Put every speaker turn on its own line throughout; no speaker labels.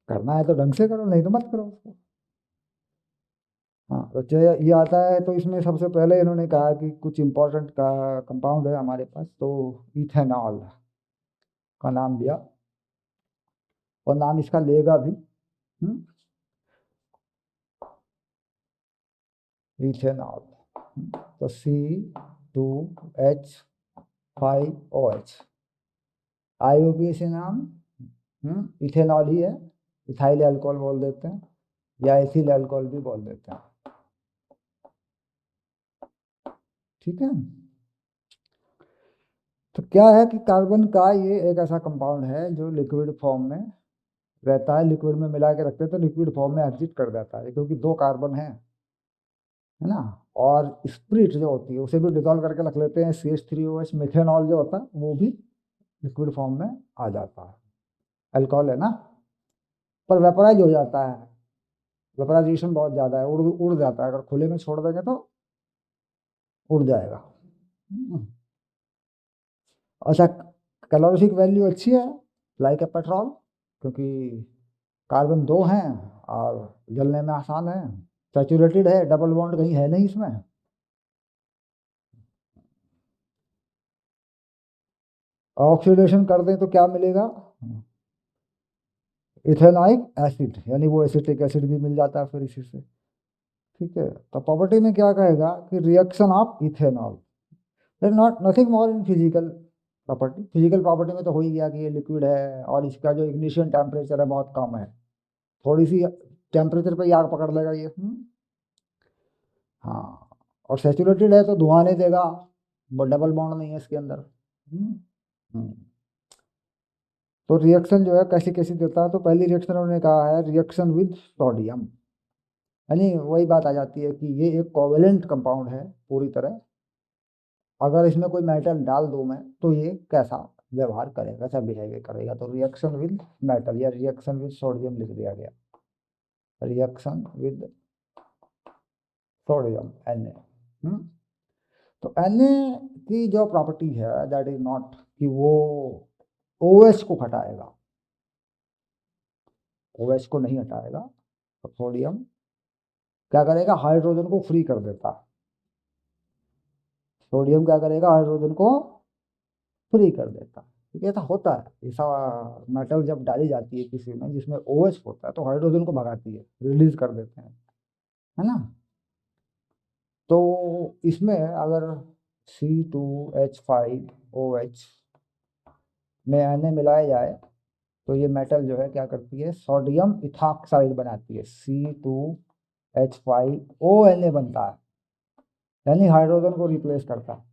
करना है तो ढंग से करो, नहीं तो मत करो उसको। हाँ, तो ये आता है, तो इसमें सबसे पहले इन्होंने कहा कि कुछ इंपॉर्टेंट का कंपाउंड है हमारे पास, तो इथेनॉल का नाम दिया, और नाम इसका लेगा भी। इथेनॉल। तो C2H5OH, IUPAC नाम इथेनॉल ही है। इथाइल अल्कोहल बोल देते हैं, या एथिल अल्कोहल भी बोल देते हैं। ठीक है। तो क्या है कि कार्बन का ये एक ऐसा कंपाउंड है जो लिक्विड फॉर्म में रहता है, लिक्विड में मिला के रखते हैं तो लिक्विड फॉर्म में एग्जिट कर जाता है, क्योंकि दो कार्बन है ना। और स्प्रिट जो होती है उसे भी डिजोल्व करके रख लेते हैं, CH3OH, मिथेनॉल जो होता है वो भी लिक्विड फॉर्म में आ जाता है। अल्कोहल है ना, पर वेपोराइज हो जाता है, वेपोराइजेशन बहुत ज़्यादा है, उड़ उड़ जाता है, अगर खुले में छोड़ देंगे तो उड़ जाएगा। अच्छा, कैलोरीफिक वैल्यू अच्छी है, लाइक ए पेट्रोल, क्योंकि कार्बन दो हैं और जलने में आसान है, सैचुरेटेड है, डबल बॉन्ड कहीं है नहीं इसमें। ऑक्सीडेशन कर दें तो क्या मिलेगा, इथेनॉइक एसिड, यानी वो एसिटिक एसिड भी मिल जाता है फिर इसी से। ठीक है, तो प्रॉपर्टी में क्या कहेगा कि reaction of ethanol, there not nothing more in physical property. Physical property में तो हो ही गया कि ये लिक्विड है और इसका जो इग्निशन टेम्परेचर है बहुत कम है, थोड़ी सी टेम्परेचर पे ही आग पकड़ लेगा ये। हाँ, और सैचुरेटेड है तो धुआं नहीं देगा, डबल बॉन्ड नहीं है इसके अंदर। हम्म, हम्म। तो रिएक्शन जो है कैसी कैसी देता है, तो पहली रिएक्शन उन्होंने कहा है रिएक्शन विद सोडियम, यानी वही बात आ जाती है कि ये एक कोवेलेंट कंपाउंड है पूरी तरह। अगर इसमें कोई मेटल डाल दूं मैं तो ये कैसा व्यवहार करेगा, कैसा बिहेवियर करेगा, तो रिएक्शन विद मेटल या रिएक्शन विद सोडियम लिख दिया गया, रिएक्शन विद सोडियम Na। तो Na की जो प्रॉपर्टी है दैट इज नॉट कि वो OH को हटाएगा, OH को नहीं हटाएगा। तो सोडियम क्या करेगा, हाइड्रोजन को फ्री कर देता, सोडियम क्या करेगा, हाइड्रोजन को फ्री कर देता। क्योंकि ऐसा होता है, ऐसा मेटल जब डाली जाती है किसी में जिसमें OH होता है तो हाइड्रोजन को भगाती है, रिलीज कर देते हैं, है ना। तो इसमें अगर C2H5OH में Na मिलाया जाए तो ये मेटल जो है क्या करती है, सोडियम इथॉक्साइड बनाती है, C2H5ONa बनता है, यानी हाइड्रोजन को रिप्लेस करता है,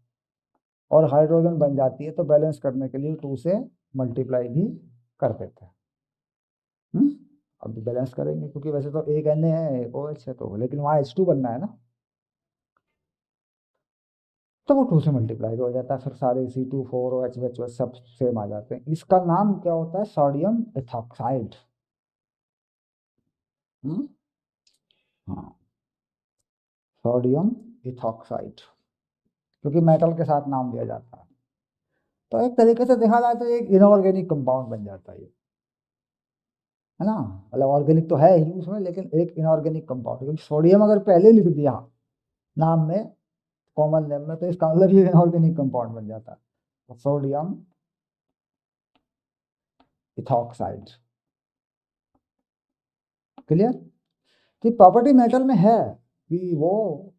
और हाइड्रोजन बन जाती है तो बैलेंस करने के लिए 2 से मल्टीप्लाई भी कर देते हैं। हम्म, अब बैलेंस करेंगे क्योंकि वैसे तो एक Na है एक OH है, तो लेकिन वहाँ H2 बनना है ना, तो वो 2 से मल्टीप्लाई हो जाता है, फिर सारे C2 4 OH सब सेम आ जाते हैं। इसका नाम क्या होता है, सोडियम एथॉक्साइड। हम्म, हाँ, सोडियम इथॉक्साइड, क्योंकि मेटल के साथ नाम दिया जाता है। तो एक तरीके से देखा जाए तो एक इनऑर्गेनिक कंपाउंड बन जाता है ये, है ना। मतलब ऑर्गेनिक तो है ही उसमें, लेकिन एक इनऑर्गेनिक कंपाउंड, क्योंकि सोडियम अगर पहले लिख दिया नाम में, कॉमन नेम में, तो इसका मतलब ये इनऑर्गेनिक कंपाउंड बन जाता है। तो सोडियम इथॉक्साइड, क्लियर। तो प्रॉपर्टी मेटल में है कि वो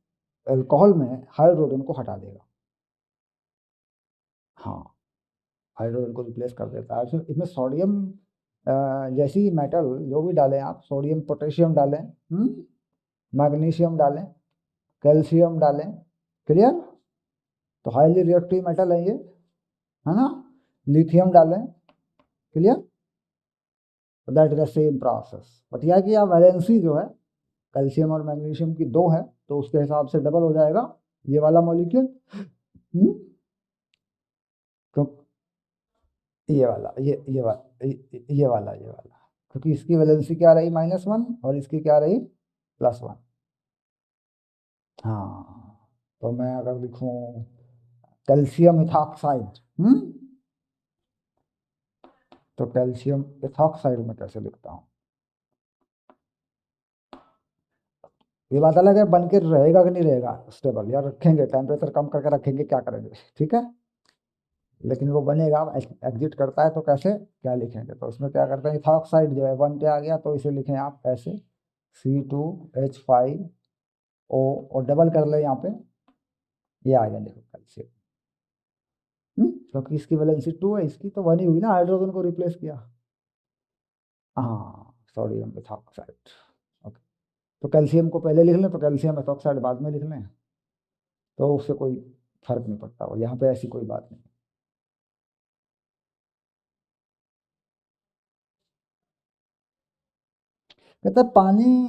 अल्कोहल में हाइड्रोजन को हटा देगा, हाँ, हाइड्रोजन को रिप्लेस कर देता है। इसमें सोडियम जैसी मेटल जो भी डालें आप, सोडियम पोटेशियम डालें, मैग्नीशियम डालें, कैल्शियम डालें, क्लियर, तो हाईली रिएक्टिव मेटल है ये, है ना। लिथियम डालें, clear, that is the same process. But यह कि यहाँ वैलेंसी जो है कैल्शियम और मैग्नीशियम की 2 है, तो उसके हिसाब से डबल हो जाएगा ये वाला मॉलिक्यूल। तो ये वाला, क्योंकि इसकी वैलेंसी क्या रही, -1, और इसकी क्या रही, +1। हाँ, तो मैं अगर लिखूं कैल्शियम इथॉक्साइड, तो कैल्शियम इथॉक्साइड में कैसे लिखता हूँ, ये बात अलग है बन के रहेगा कि नहीं रहेगा स्टेबल, या रखेंगे टेम्परेचर कम करके रखेंगे, क्या करेंगे, ठीक है। लेकिन वो बनेगा, एग्जिट करता है तो कैसे, क्या लिखेंगे, तो उसमें क्या करते हैं, इथॉक्साइड जो है 1 पे आ गया तो इसे लिखें आप ऐसे C2H5O, और डबल कर ले यहाँ पे, ये आ गया देखो कैल्शियम। क्योंकि इसकी वैलेंसी 2 है, इसकी तो 1 ही हुई ना, हाइड्रोजन को रिप्लेस किया। हाँ, सोडियम इथॉक्साइड। ओके, तो कैल्शियम को पहले लिख लें तो कैल्शियम इथॉक्साइड बाद में लिख लें, तो उससे कोई फर्क नहीं पड़ता, और यहाँ पे ऐसी कोई बात नहीं। कहता है पानी,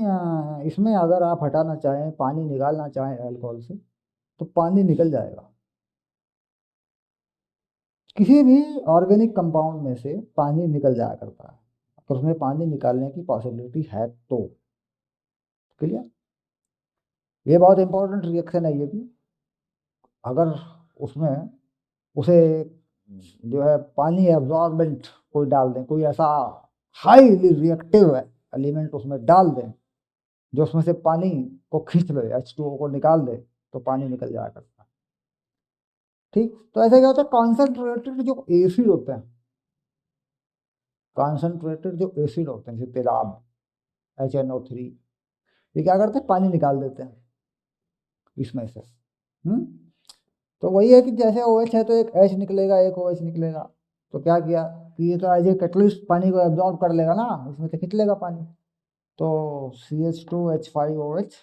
इसमें अगर आप हटाना चाहें, पानी निकालना चाहें अल्कोहल से, तो पानी निकल जाएगा। किसी भी ऑर्गेनिक कंपाउंड में से पानी निकल जाया करता है, अगर उसमें पानी निकालने की पॉसिबिलिटी है तो। क्लियर। ये बहुत इंपॉर्टेंट रिएक्शन है ये भी। अगर उसमें उसे जो है पानी एब्जॉर्बेंट कोई डाल दें, कोई ऐसा हाईली रिएक्टिव एलिमेंट उसमें डाल दें जो उसमें से पानी को खींच ले, H2O को निकाल दे, तो पानी निकल जाया करता है। ठीक, तो ऐसे क्या होता है, कॉन्सेंट्रेटेड जो एसिड होते हैं, कॉन्सेंट्रेटेड जो एसिड होते हैं जैसे तेजाब, HNO3, ये क्या करते हैं, पानी निकाल देते हैं इसमें से। हम्म तो वही है कि जैसे OH है तो एक H निकलेगा, एक OH निकलेगा, तो क्या किया कि ये तो एज ए कैटलिस्ट पानी को एब्जॉर्ब कर लेगा ना, इसमें से खींच लेगा पानी, तो CH2H5OH,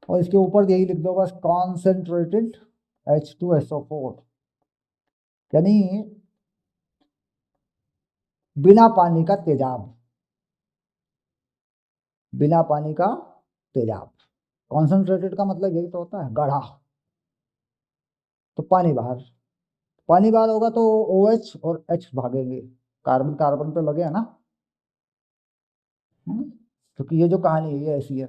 और इसके ऊपर यही लिख दो बस, कॉन्सेंट्रेटेड H2SO4, यानी बिना पानी का तेजाब, बिना पानी का तेजाब। कॉन्सेंट्रेटेड का मतलब यही तो होता है, गाढ़ा। तो पानी बाहर, पानी बाहर होगा तो OH और H भागेंगे, कार्बन कार्बन पे लगे है ना। क्योंकि ये जो कहानी है ये ऐसी है।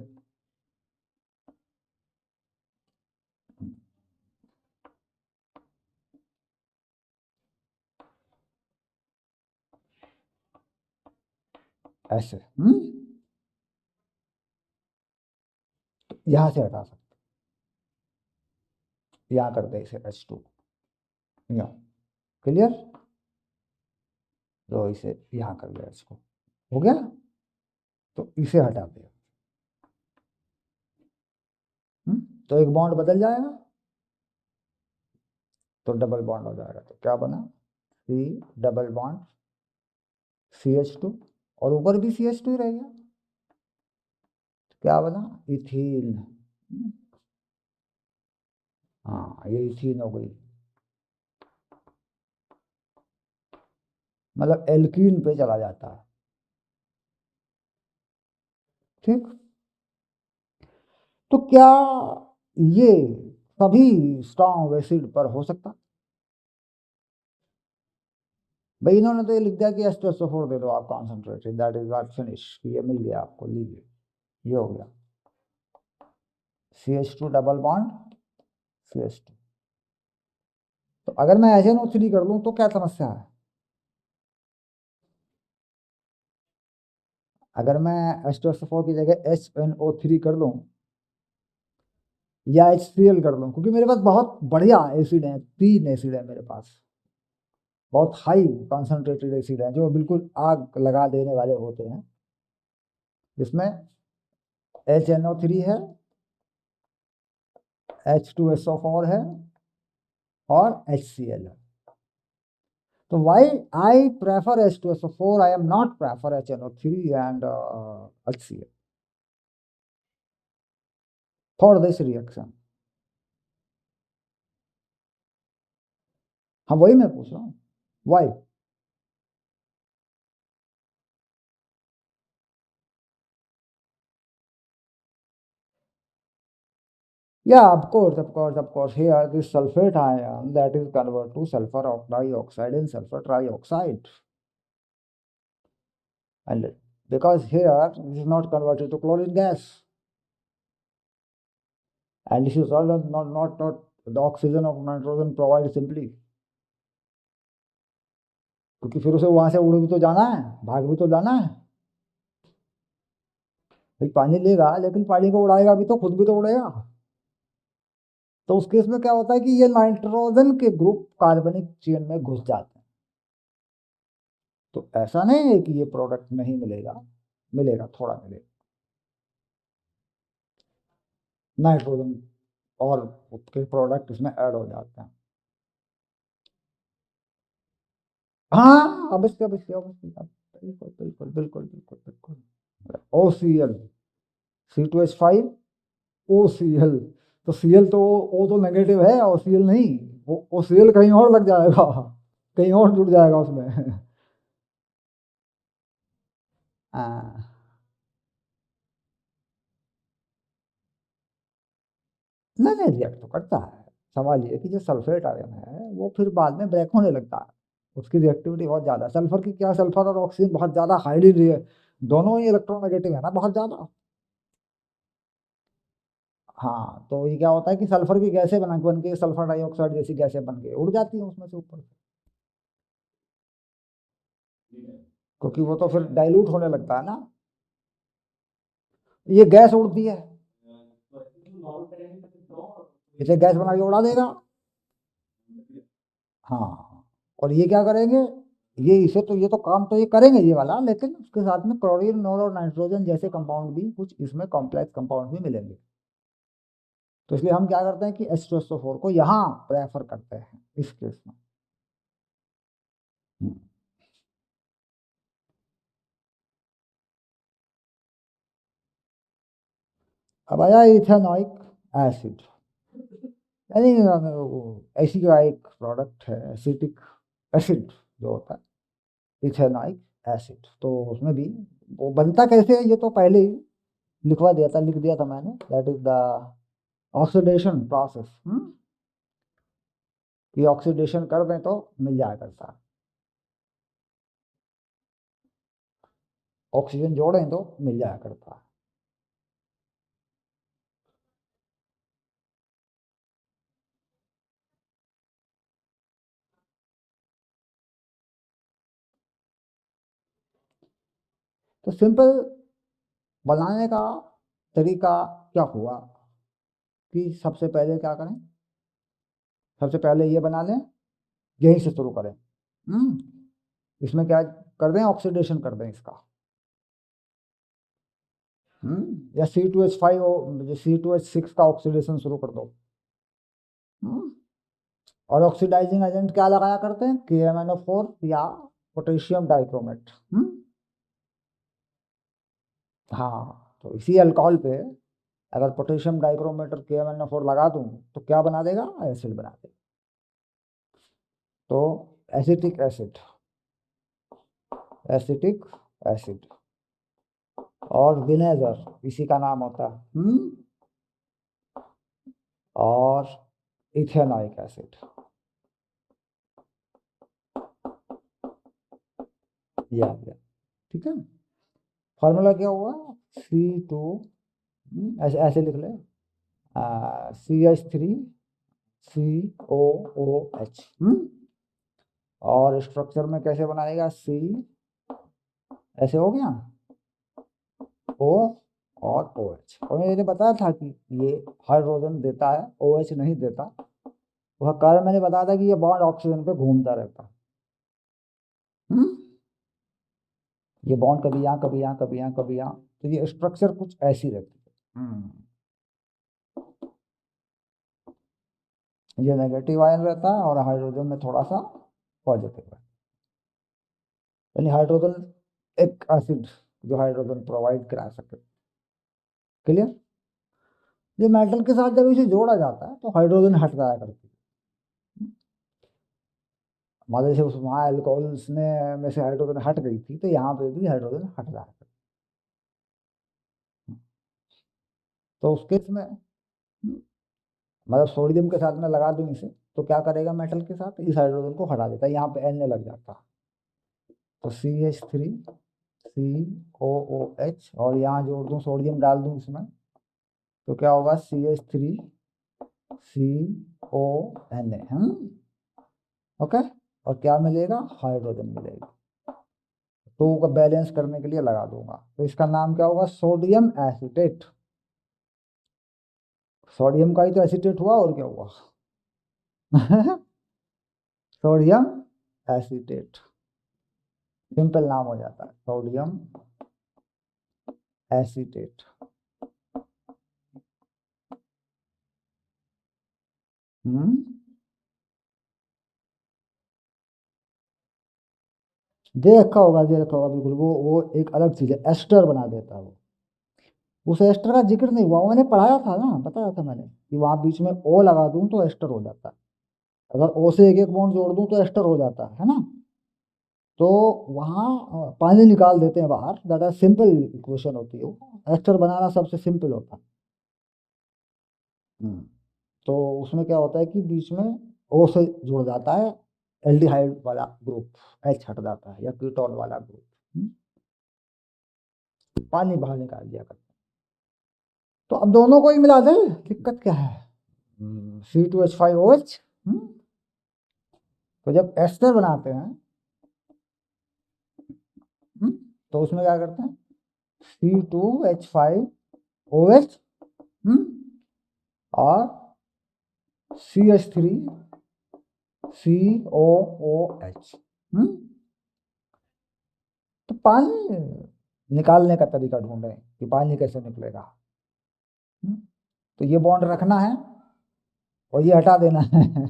ऐसे तो यहां से हटा सकते, यहाँ कर दे इसे H2, यहाँ। क्लियर, तो इसे यहाँ कर दिया, इसको हो गया, तो इसे हटा दे। तो एक बॉन्ड बदल जाएगा, तो डबल बॉन्ड हो जाएगा, तो क्या बना, C डबल बॉन्ड CH2, और ऊपर भी CH2 ही रह गया, तो क्या बना, इथीन। हाँ, ये इथीन हो गई, मतलब एल्कीन पे चला जाता है। ठीक, तो क्या ये सभी स्ट्रॉन्ग एसिड पर हो सकता, भाई इन्होंने तो ये लिख दिया कि H2SO4 दे दो आप concentrated, that is not finish, ये मिल गया आपको, लीजिए, ये हो गया CH2 डबल बॉन्ड CH2। तो अगर मैं HNO3 कर दूं तो क्या समस्या है, अगर मैं H2SO4 की जगह HNO3 कर दूं या HCl कर दूं, क्योंकि मेरे पास बहुत बढ़िया एसिड है, 3 एसिड है मेरे पास, बहुत हाई कॉन्सेंट्रेटेड एसिड है जो बिल्कुल आग लगा देने वाले होते हैं, जिसमें HNO3 है, H2SO4 है, और HCl है। तो why I prefer H2SO4, I am not prefer HNO3 and HCl for this reaction। हाँ, वही मैं पूछ रहा हूँ, why। Yeah, of course, of course. Here, this sulfate ion that is converted to sulfur dioxide and sulfur trioxide, and because here this is not converted to chlorine gas, and this is not the oxygen of nitrogen provided simply, क्योंकि फिर उसे वहां से उड़ भी तो जाना है, भाग भी तो जाना है। भाई पानी लेगा लेकिन पानी को उड़ाएगा भी तो खुद भी तो उड़ेगा। तो उस केस में क्या होता है कि ये नाइट्रोजन के ग्रुप कार्बनिक चेन में घुस जाते हैं। तो ऐसा नहीं है कि ये प्रोडक्ट नहीं मिलेगा, मिलेगा, थोड़ा मिलेगा। नाइट्रोजन और उसके प्रोडक्ट इसमें ऐड हो जाते हैं। हाँ, अवश्य अवश्य अवश्य, बिल्कुल बिल्कुल बिल्कुल बिल्कुल बिल्कुल। OCl, C2H5, OCl। तो Cl तो O तो नेगेटिव है, OCl नहीं। वो OCl कहीं और लग जाएगा, कहीं और जुड़ जाएगा उसमें। हाँ, नहीं नहीं, रिएक्ट तो करता है। सवाल ये है कि जो सल्फेट आयन है वो फिर बाद में ब्रेक होने लगता है। उसकी रिएक्टिविटी बहुत ज्यादा है। सल्फर की क्या, सल्फर और ऑक्सीजन बहुत ज्यादा हाईली, दोनों ही इलेक्ट्रोनेगेटिव है ना, बहुत ज्यादा। हाँ, तो ये क्या होता है कि सल्फर की गैसें बन के सल्फर डाइऑक्साइड जैसी गैसें बन के उड़ जाती हैं उसमें से ऊपर से, क्योंकि वो तो फिर डाइल्यूट होने लगता है ना। ये गैस उड़ती है, इसे गैस बना के उड़ा देगा। हाँ, और ये क्या करेंगे, ये इसे तो, ये तो काम तो ये करेंगे ये वाला, लेकिन उसके साथ में क्लोरीन और नाइट्रोजन जैसे कंपाउंड भी, कुछ इसमें कॉम्प्लेक्स कंपाउंड भी मिलेंगे। तो इसलिए हम क्या करते हैं कि H2SO4 को यहाँ प्रेफर करते हैं इस केस में। हम्म। अब आया इथेनॉइक एसिड, यानी वो ऐसी का एक प्रोडक्ट है, एसिटिक एसिड जो होता है, इथेनॉइक एसिड। तो उसमें भी वो बनता कैसे है ये तो पहले ही लिख दिया था मैंने, that is the oxidation process. ये ऑक्सीडेशन कर दें तो मिल जाया करता है, ऑक्सीजन जोड़ें तो मिल जाया करता है। तो सिंपल बनाने का तरीका क्या हुआ कि सबसे पहले क्या करें, सबसे पहले ये बना लें, यहीं से शुरू करें। इसमें क्या कर दें, ऑक्सीडेशन कर दें इसका। या C2H5 हो, C2H6 का ऑक्सीडेशन शुरू कर दो। हम्म, और ऑक्सीडाइजिंग एजेंट क्या लगाया करते हैं, KMnO4 या पोटेशियम डाइक्रोमेट। हाँ, तो इसी अल्कोहल पे अगर पोटेशियम डाइक्रोमेट और KMnO4 लगा दूं तो क्या बना देगा, एसिड बना देगा। तो एसिटिक एसिड, एसिटिक एसिड, और विनेगर इसी का नाम होता है। और इथेनॉइक एसिड, ये ठीक है। फॉर्मूला क्या हुआ, C2, ऐसे ऐसे लिख ले, CH3COOH। और स्ट्रक्चर में कैसे बनाएगा, C ऐसे हो गया, O और OH। और मैंने बताया था कि ये हाइड्रोजन देता है, OH नहीं देता। वह कारण मैंने बताया था कि ये बॉन्ड ऑक्सीजन पे घूमता रहता है। ये बॉन्ड कभी यहाँ कभी यहाँ कभी यहाँ कभी यहाँ, तो ये स्ट्रक्चर कुछ ऐसी रहती है। ये नेगेटिव आयन रहता है और हाइड्रोजन में थोड़ा सा पॉजिटिव है, यानी हाइड्रोजन एक एसिड जो हाइड्रोजन प्रोवाइड करा सके। क्लियर। ये मेटल के साथ जब इसे जोड़ा जाता है तो हाइड्रोजन हट जाया करती है। मान लीजिए उस वहाँ एल्कोहल्स में से हाइड्रोजन हट गई थी, तो यहाँ पे भी हाइड्रोजन हट जाया करती है। तो उस केस में मतलब सोडियम के साथ में लगा दूं इसे, तो क्या करेगा, मेटल के साथ इस हाइड्रोजन को हटा देता है, यहाँ पे N लग जाता है। तो CH3COOH, और यहाँ जोड़ दूं, सोडियम डाल दूं इसमें, तो क्या होगा, CH3CONA। ओके, और क्या मिलेगा, हाइड्रोजन मिलेगा। तो वो बैलेंस करने के लिए लगा दूंगा। तो इसका नाम क्या होगा? Sodium acetate. सोडियम का ही तो एसीटेट हुआ, और क्या हुआ? सोडियम एसीटेट, सिंपल नाम हो जाता है सोडियम एसीटेट। हम्म दे रखा होगा बिल्कुल। वो एक अलग चीज है, एस्टर बना देता है वो। उस एस्टर का जिक्र नहीं हुआ, वो मैंने पढ़ाया था ना, बताया था मैंने कि वहां बीच में ओ लगा दूं तो एस्टर हो जाता है। अगर ओ से एक एक बॉन्ड जोड़ दूं तो एस्टर हो जाता है ना। तो वहाँ पानी निकाल देते हैं बाहर, ज़्यादा सिंपल इक्वेशन होती है वो। एस्टर बनाना सबसे सिंपल होता है। हम्म, तो उसमें क्या होता है कि बीच में ओ से जुड़ जाता है एल्डिहाइड वाला ग्रुप, एच हट जाता है, या कीटोन वाला ग्रुप। पानी बाहर निकाल दिया करते हैं। तो अब दोनों को ही मिला दे, दिक्कत क्या है? C2H5OH। तो जब एस्टर बनाते हैं, हम्म, तो उसमें क्या करते हैं? C2H5OH, और CH3COOH। तो पानी निकालने का तरीका ढूंढे कि पानी कैसे निकलेगा। हम्म, तो ये बॉन्ड रखना है और ये हटा देना है।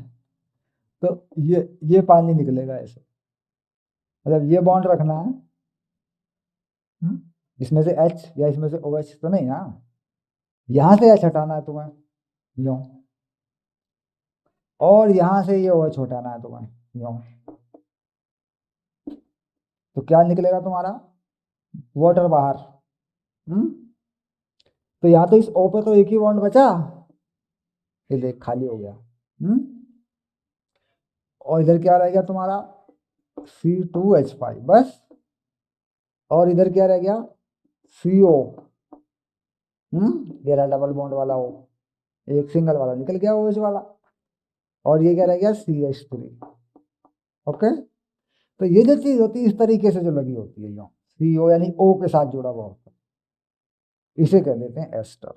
तो ये पानी निकलेगा ऐसे। मतलब ये बॉन्ड रखना है, हम्म, इसमें से H या इसमें से OH तो नहीं ना, यहां से H हटाना है तुम्हें, यूं। और यहां से ये OH हटाना है तुम्हें, यूं। तो क्या निकलेगा तुम्हारा? वाटर बाहर। हम्म तो यहाँ तो इस O पे तो एक ही बॉन्ड बचा, ये देख खाली हो गया। हम्म और इधर क्या रह गया तुम्हारा? C2H5 बस। और इधर क्या रह गया? CO। ये रहा डबल बॉन्ड वाला O, एक सिंगल वाला निकल गया OH वाला। और ये क्या रह गया? CH3। ओके। तो ये जो चीज होती है इस तरीके से जो लगी होती है, यो CO यानी O के साथ जुड़ा हुआ होता है, इसे कह देते हैं एस्टर।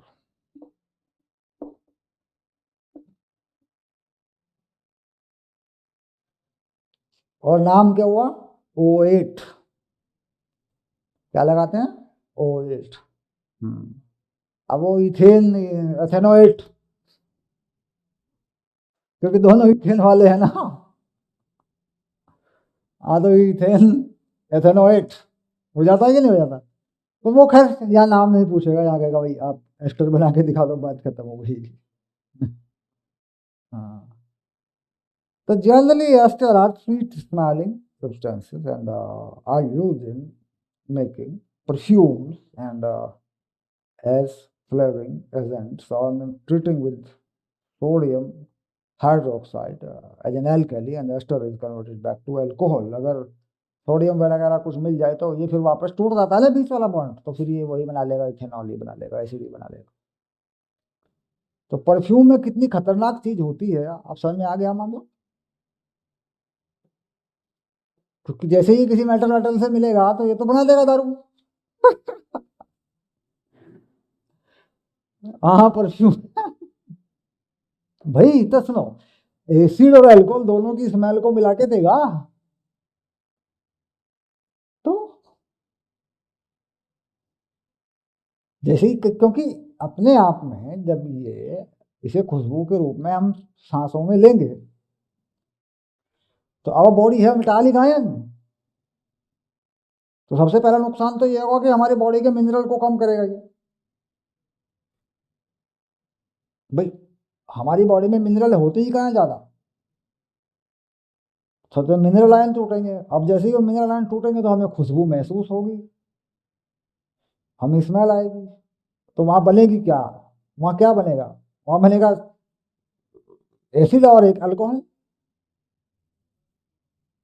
और नाम क्या हुआ? O8। क्या लगाते हैं? O8। अब वो इथेन, एथेनोएट, क्योंकि दोनों इथेन वाले हैं ना। हाँ, तो इथेन एथेनोएट हो जाता है कि नहीं हो जाता? तो वो खैर यहाँ नाम नहीं पूछेगा, यहाँ कहेगा भाई आप एस्टर बना के दिखा दो, बात खत्म हो गई। हाँ। So generally, ester are sweet-smelling substances and are used in making perfumes and as flavoring agents or treating with sodium hydroxide as an alkali, and ester is converted back to alcohol. अगर sodium वगैरह कुछ मिल जाए तो ये फिर वापस टूट जाता है ना बीच वाला बॉन्ड, तो फिर ये वही बना लेगा, इथेनॉल ही बना लेगा, एसिड ही बना लेगा। तो परफ्यूम में कितनी खतरनाक चीज होती है आप समझ में आ गया मान लो। क्योंकि जैसे ही किसी मेटल वेटल से मिलेगा तो ये तो बना देगा दारू। हाँ, परफ्यूम। भाई तो सुनो, एसिड और अल्कोहल दोनों की स्मेल को मिला के देगा। तो जैसे ही क्योंकि अपने आप में जब ये इसे खुशबू के रूप में हम सांसों में लेंगे, तो अब बॉडी है मेटालिक आयन। तो सबसे पहला नुकसान तो ये होगा कि हमारी बॉडी के मिनरल को कम करेगा ये। भाई हमारी बॉडी में मिनरल होते ही कहाँ है ज्यादा, सबसे मिनरल आयन टूटेंगे। अब जैसे ही वो मिनरल आयन टूटेंगे तो हमें खुशबू महसूस होगी, हमें स्मेल आएगी। तो वहां बनेगी क्या? वहां क्या बनेगा? वहां बनेगा एसिड और एक अल्कोहल।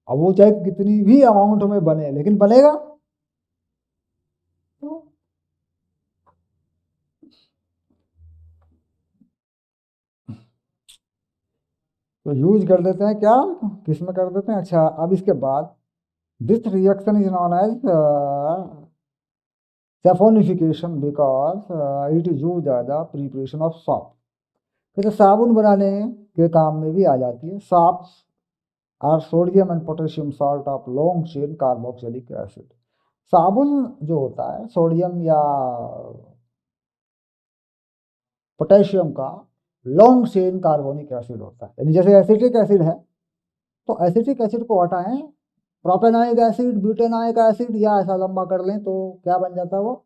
अब वो चाहे कितनी भी अमाउंट में बने, लेकिन बनेगा। तो यूज कर देते हैं क्या, किस में कर देते हैं? अच्छा, अब इसके बाद this reaction is known as saponification because it is used as the preparation of soap. तो साबुन बनाने के काम में भी आ जाती है। Soaps are sodium and potassium salt of long chain carboxylic acid. साबुन जो होता है सोडियम या पोटेशियम का लॉन्ग चेन कार्बोनिक एसिड होता है, यानी जैसे एसिटिक एसिड है तो एसिटिक एसिड को हटाएं, प्रोपेनाइक एसिड, ब्यूटेनाइक एसिड या ऐसा लंबा कर लें तो क्या बन जाता है वो,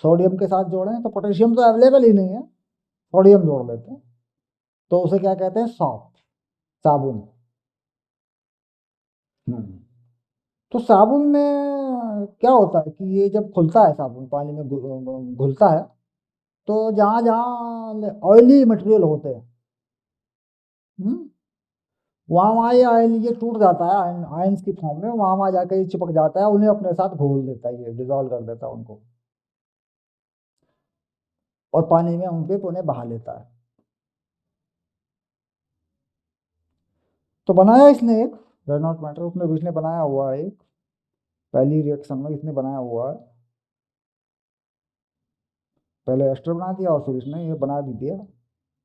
सोडियम के साथ जोड़ें तो पोटेशियम तो अवेलेबल ही नहीं है, सोडियम जोड़ लेते हैं तो उसे क्या कहते हैं, सॉप, साबुन। हम्म। तो साबुन में क्या होता है कि ये जब खुलता है, साबुन पानी में घुलता है तो जहाँ जहाँ ऑयली मटेरियल होते हैं, हम्म, वहाँ वहाँ ये आयन ये टूट जाता है, आयंस की फॉर्म में, वहाँ वहाँ जाकर ये चिपक जाता है, उन्हें अपने साथ घोल देता है, ये डिजोल्व कर देता है उनको, और पानी में उनके उन्हें बहा लेता है। तो बनाया इसने एक, डज नॉट मैटर, उसने इसने बनाया हुआ है एक, पहली रिएक्शन में इसने बनाया हुआ है, पहले एस्टर बना दिया और फिर इसने ये बना भी दिया।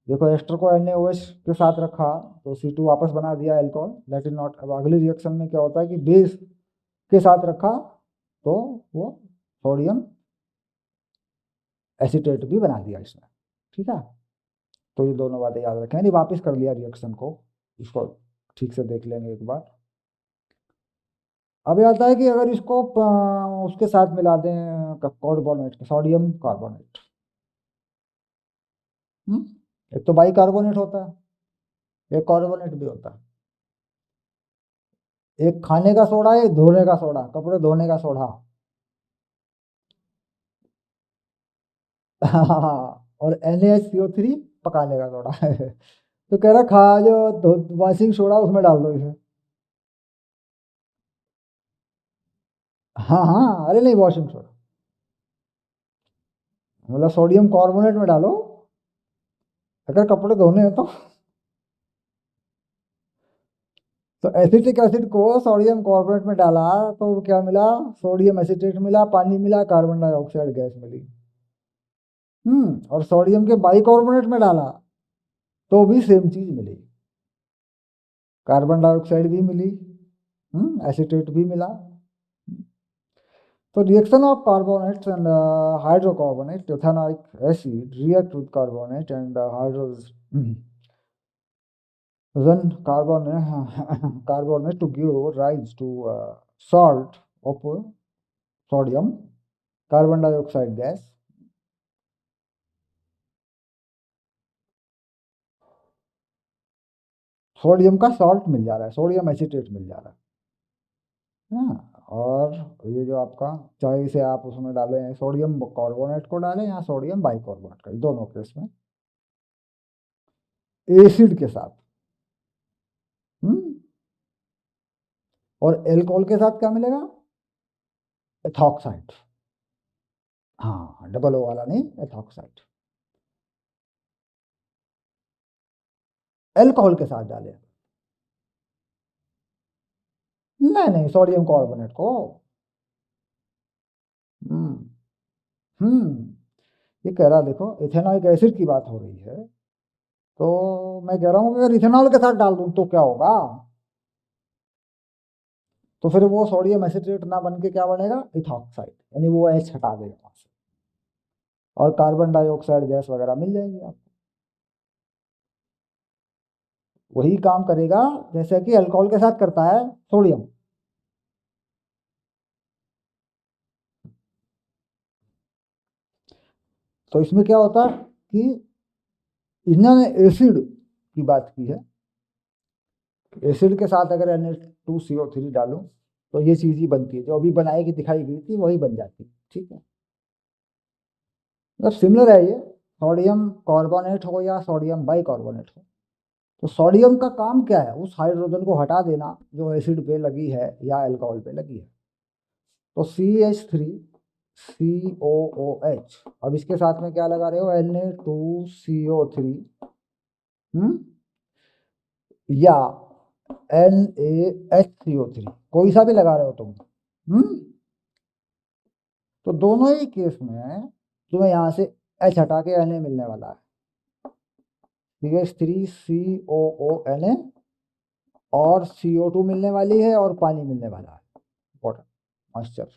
देखो एस्टर को NaOH के साथ रखा तो C2 वापस बना दिया एल्कोहल, दैट इज नॉट। अब अगली रिएक्शन में क्या होता है कि बेस के साथ रखा तो वो सोडियम एसीटेट भी बना दिया इसने, ठीक है। तो ये दोनों बातें याद रखें, नहीं वापस कर लिया रिएक्शन को, इसको ठीक से देख लेंगे एक बार। अब ये आता है कि अगर इसको उसके साथ मिला दें कार्बोनेट, सोडियम कार्बोनेट, एक तो बाइकार्बोनेट होता है, एक कार्बोनेट भी होता है, एक खाने का सोडा, एक धोने का सोडा, कपड़े धोने का सोडा। और NaHCO3 पकाने का सोडा है। तो कह रहा खा जो वॉशिंग सोडा उसमें डाल दो इसे। हाँ हाँ, अरे नहीं, वॉशिंग सोडा मतलब सोडियम कार्बोनेट में डालो अगर कपड़े धोने हैं तो एसिटिक एसिड को सोडियम कार्बोनेट में डाला तो क्या मिला, सोडियम एसिटेट मिला, पानी मिला, कार्बन डाइऑक्साइड गैस मिली। और सोडियम के बाइकार्बोनेट में डाला तो भी सेम चीज मिली, कार्बन डाइऑक्साइड भी मिली, एसिटेट भी मिला। So reaction of carbonates and hydrocarbonate, ethanoic acid react with carbonate and hydrogen carbonate to give rise to salt of sodium, carbon dioxide gas. Sodium का सॉल्ट मिल जा रहा है, सोडियम एसिटेट मिल जा रहा है ना। और ये जो आपका, चाहे इसे आप उसमें डालें, सोडियम कार्बोनेट को डालें या सोडियम बाइकार्बोनेट का, दोनों केस में एसिड के साथ। हम्म और एल्कोहल के साथ क्या मिलेगा, एथॉक्साइड। हाँ, डबल ओ वाला नहीं, एथॉक्साइड। एल्कोहल के साथ डालें, नहीं नहीं, सोडियम कार्बोनेट को। हम्म हम्म ये कह रहा, देखो इथेनॉइक एसिड की बात हो रही है तो मैं कह रहा हूँ कि अगर इथेनॉल के साथ डाल दूं तो क्या होगा, तो फिर वो सोडियम एसिटेट ना बन के क्या बनेगा, इथॉक्साइड, यानी वो एच हटा देगा वहां से और कार्बन डाइऑक्साइड गैस वगैरह मिल जाएगी आपको। वही काम करेगा जैसे कि अल्कोहल के साथ करता है सोडियम। तो इसमें क्या होता है कि इन्होंने एसिड की बात की है, एसिड के साथ अगर Na2CO3 डालूं तो ये चीज ही बनती है, जो अभी बनाई की दिखाई गई थी वही बन जाती है, ठीक है। मतलब सिमिलर है ये, सोडियम कार्बोनेट हो या सोडियम बाइकार्बोनेट हो, तो सोडियम का काम क्या है, उस हाइड्रोजन को हटा देना जो एसिड पे लगी है या अल्कोहल पे लगी है। तो CH3COOH, अब इसके साथ में क्या लगा रहे हो, Na2CO3, हम्म या NaHCO3, कोई सा भी लगा रहे हो तुम। तो दोनों ही केस में तुम्हें यहाँ से H हटा के Na मिलने वाला है। CH3COONA और CO2 मिलने वाली है और पानी मिलने वाला है, वाटर, मॉइस्चर।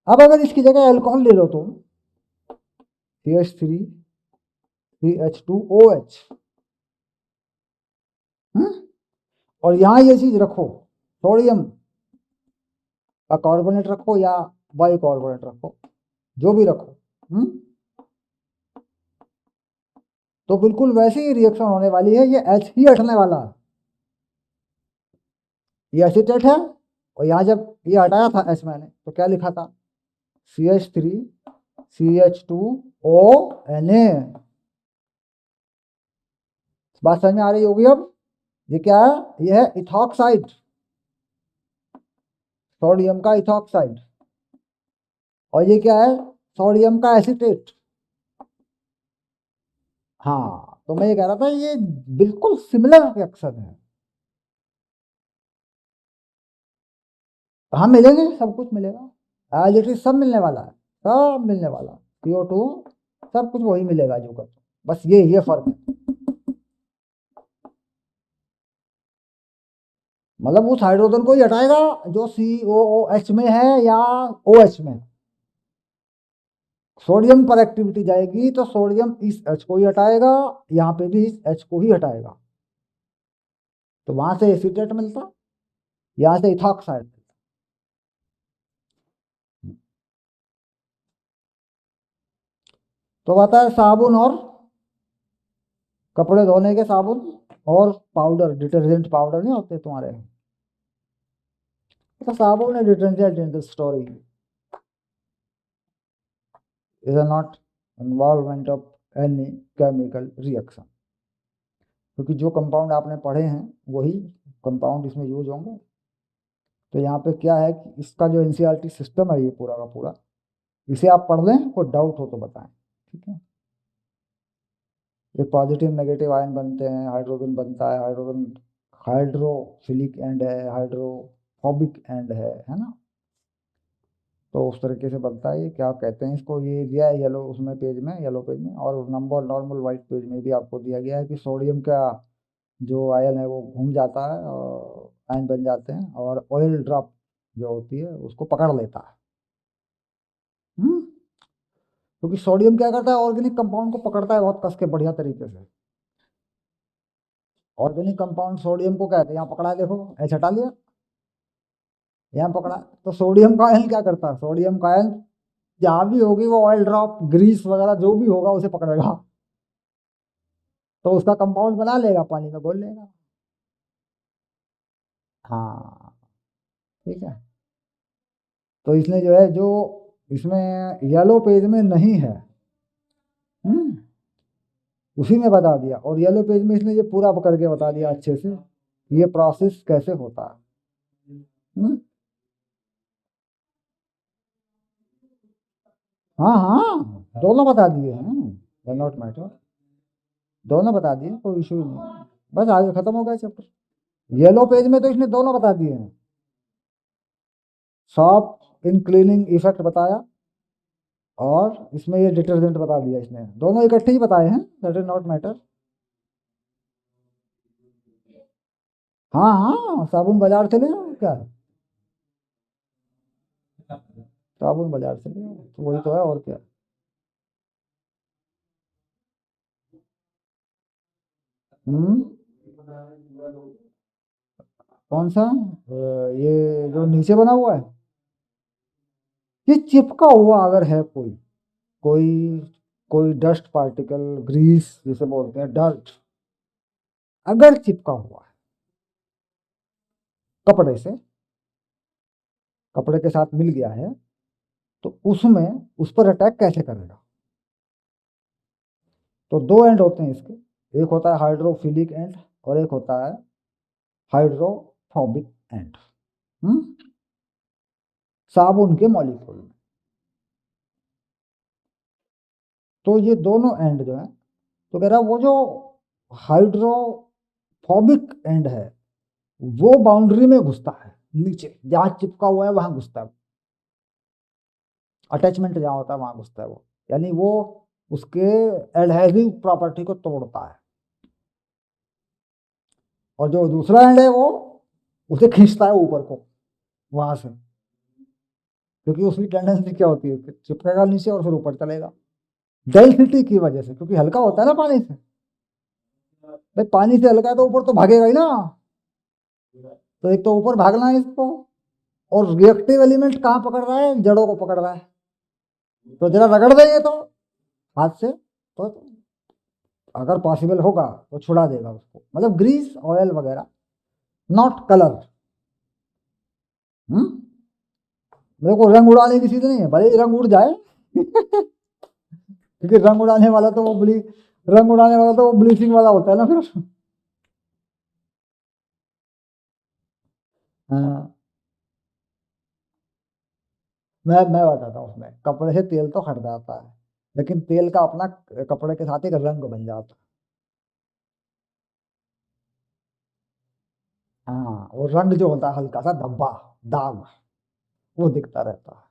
अब अगर इसकी जगह अल्कोहल ले लो तुम, CH3CH2OH, और यहाँ ये चीज रखो, सोडियम का कार्बोनेट रखो या बाइकार्बोनेट रखो, जो भी रखो, तो बिल्कुल वैसी ही रिएक्शन होने वाली है। ये H ही हटने वाला है, ये एसीटेट है, और यहाँ जब ये हटाया था H मैंने, तो क्या लिखा था, CH3CH2ONA। बात समझ में आ रही होगी अब। ये क्या है, ये है इथॉक्साइड, सोडियम का इथॉक्साइड, और ये क्या है, सोडियम का एसीटेट। हाँ, तो मैं ये कह रहा था ये बिल्कुल सिमिलर रिएक्शन है। हाँ मिलेंगे, सब कुछ मिलेगा, एज इट इज सब मिलने वाला है, सब मिलने वाला, CO2 सब कुछ वही मिलेगा जो कर, बस ये फर्क है। मतलब उस हाइड्रोजन को ही हटाएगा जो COOH में है या OH में। सोडियम पर एक्टिविटी जाएगी तो सोडियम इस H को ही हटाएगा, यहाँ पे भी इस H को ही हटाएगा, तो वहां से एसीटेट मिलता, यहाँ से इथॉक्साइड मिलता। तो आता है साबुन और कपड़े धोने के साबुन और पाउडर, डिटर्जेंट पाउडर नहीं होते तुम्हारे, तो साबुन है detergent in the story is not involvement of any chemical reaction, क्योंकि जो कंपाउंड आपने पढ़े हैं वही कंपाउंड इसमें यूज होंगे। तो यहाँ पे क्या है कि इसका जो एनसीईआरटी सिस्टम है ये पूरा का पूरा, इसे आप पढ़ लें, कोई डाउट हो तो बताएं, ठीक है। ये पॉजिटिव नेगेटिव आयन बनते हैं, हाइड्रोजन बनता है, हाइड्रोजन हाइड्रोफिलिक एंड है, हाइड्रोफोबिक एंड है ना। तो उस तरीके से बनता है। ये क्या कहते हैं इसको, ये दिया है येलो उसमें पेज में, येलो पेज में, और नंबर नॉर्मल वाइट पेज में भी आपको दिया गया है कि सोडियम का जो आयन है वो घूम जाता है और आयन बन जाते हैं, और ऑयल ड्रॉप जो होती है उसको पकड़ लेता है। क्योंकि सोडियम क्या करता है, ऑर्गेनिक कंपाउंड को पकड़ता है बहुत कस के, बढ़िया तरीके से। ऑर्गेनिक कंपाउंड सोडियम को कहते हैं, यहाँ पकड़ा है, देखो एच हटा लिया, यहाँ पकड़ा, तो सोडियम का आयन क्या करता है, सोडियम का आयन जहां भी होगी वो ऑयल ड्रॉप, ग्रीस वगैरह जो भी होगा उसे पकड़ेगा, तो उसका कंपाउंड बना लेगा, पानी में घोल लेगा। हाँ, ठीक है। तो इसने जो है, जो इसमें येलो पेज में नहीं है, हम्म उसी में बता दिया, और येलो पेज में इसने ये पूरा करके बता दिया अच्छे से, ये प्रोसेस कैसे होता है। हम्म हाँ हाँ, दोनों बता दिए हैं, नॉट मैटर, दोनों बता दिए, कोई इशू नहीं है। बस आगे खत्म हो गया चैप्टर। येलो पेज में तो इसने दोनों बता दिए हैं, सॉफ्ट इन क्लीनिंग इफेक्ट बताया, और इसमें ये डिटर्जेंट बता दिया, इसने दोनों इकट्ठे ही बताए हैं, दैट इज नॉट मैटर। हाँ हाँ, साबुन बाजार से ले आओ, क्या है, साबुन बाजार से ले आओ, तो वही तो है, और क्या। हम्म कौन सा, ये जो नीचे बना हुआ है, ये चिपका हुआ अगर है कोई, कोई कोई डस्ट पार्टिकल, ग्रीस जिसे बोलते हैं, डस्ट, अगर चिपका हुआ है कपड़े से, कपड़े के साथ मिल गया है, तो उसमें उस पर अटैक कैसे करेगा। तो दो एंड होते हैं इसके, एक होता है हाइड्रोफिलिक एंड और एक होता है हाइड्रोफोबिक एंड, हम्म साबुन के मॉलिक्यूल में। तो ये दोनों एंड जो है, तो कह रहा वो जो हाइड्रोफिलिक फॉबिक एंड है वो बाउंड्री में घुसता है, नीचे जहां चिपका हुआ है वहां घुसता है, अटैचमेंट जहां होता है वहां घुसता है वो, यानी वो उसके एडहेसिव प्रॉपर्टी को तोड़ता है। और जो दूसरा एंड है वो उसे खींचता है ऊपर को वहां से, क्योंकि उसकी टेंडेंसी क्या होती है कि चिपकेगा नीचे और फिर ऊपर चलेगा, डेंसिटी की वजह से, क्योंकि हल्का होता है ना पानी से। भाई पानी से हल्का है तो ऊपर तो भागेगा ही ना, तो एक तो ऊपर भागना है इसको, और रिएक्टिव एलिमेंट कहाँ पकड़ रहा है, जड़ों को पकड़ रहा है, तो जरा रगड़ देंगे तो हाथ से, तो अगर पॉसिबल होगा तो छुड़ा देगा उसको, मतलब ग्रीस ऑयल वगैरह, नॉट कलर। मेरे को रंग उड़ाने की चीज नहीं है, भले ही रंग उड़ जाए क्योंकि रंग उड़ाने वाला तो वो ब्लीचिंग वाला होता है ना फिर। हाँ, मैं बताता हूँ, उसमें कपड़े से तेल तो हट जाता है, लेकिन तेल का अपना कपड़े के साथ एक रंग बन जाता है। हाँ, वो रंग जो होता है हल्का सा धब्बा, दाग, वो दिखता रहता है,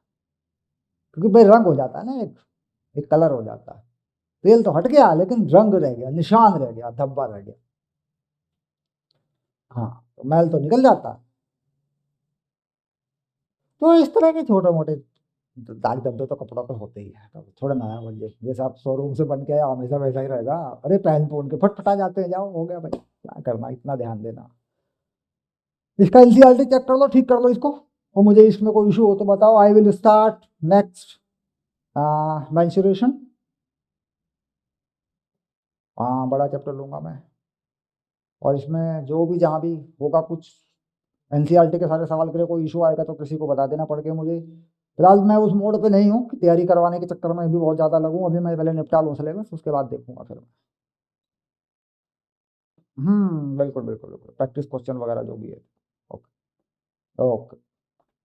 क्योंकि भाई रंग हो जाता है ना, एक कलर हो जाता है। तेल तो हट गया लेकिन रंग रह गया, निशान रह गया, धब्बा रह गया। हाँ, तो मैल तो निकल जाता है। तो इस तरह के छोटे मोटे दाग धब्बे तो कपड़ों पे होते ही है, तो थोड़ा नया बन जाए, जैसे आप शोरूम से बन के आए हमेशा वैसा ही रहेगा। अरे पहन के फटफटा जाते हैं, जाओ हो गया भाई, क्या करना, इतना ध्यान देना। इसका एनसीईआरटी चेक कर लो, ठीक कर लो इसको, और मुझे इसमें कोई इशू हो तो बताओ। I will start next mensuration. हाँ, बड़ा चैप्टर लूंगा मैं, और इसमें जो भी जहाँ भी होगा कुछ एनसीईआरटी के सारे सवाल करे, कोई इशू आएगा तो किसी को बता देना पड़ के मुझे। फिलहाल मैं उस मोड पे नहीं हूँ कि तैयारी करवाने के चक्कर में भी बहुत ज़्यादा लगूँ, अभी मैं पहले निपटा लूँ सिलेबस, उसके बाद देखूंगा फिर। बिल्कुल बिल्कुल बिल्कुल, प्रैक्टिस क्वेश्चन वगैरह जो भी है। ओके। ओके।